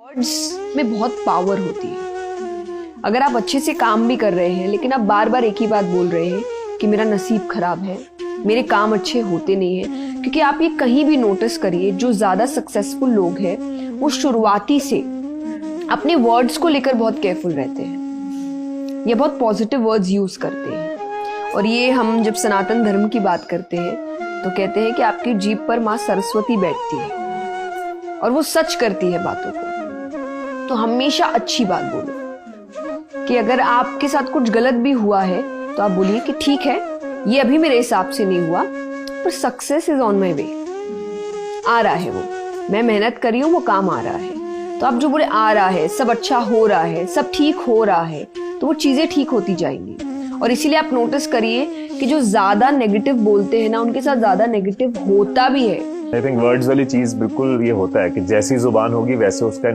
Words में बहुत power होती है। अगर आप अच्छे से काम भी कर रहे हैं लेकिन आप बार बार एक ही बात बोल रहे हैं कि मेरा नसीब खराब है, मेरे काम अच्छे होते नहीं हैं, क्योंकि आप ये कहीं भी नोटिस करिए, जो ज्यादा सक्सेसफुल लोग हैं वो शुरुआती से अपने वर्ड्स को लेकर बहुत केयरफुल रहते हैं। ये बहुत पॉजिटिव वर्ड्स यूज करते हैं। और ये हम जब सनातन धर्म की बात करते हैं तो कहते हैं कि आपकी जीभ पर माँ सरस्वती बैठती है और वो सच करती है बातों को। तो हमेशा अच्छी बात बोलो कि अगर आपके साथ कुछ गलत भी हुआ है तो आप बोलिए कि ठीक है, ये अभी मेरे हिसाब से नहीं हुआ, पर सक्सेस इज ऑन माई वे, आ रहा है वो, मैं मेहनत कर रही हूँ, वो काम आ रहा है। तो आप जो बोले आ रहा है, सब अच्छा हो रहा है, सब ठीक हो रहा है, तो वो चीजें ठीक होती जाएंगी। और इसीलिए आप नोटिस करिए कि जो ज्यादा नेगेटिव बोलते हैं ना, उनके साथ ज्यादा नेगेटिव होता भी है। आई थिंक वर्ड्स वाली चीज बिल्कुल ये होता है कि जैसी जुबान होगी वैसे उसका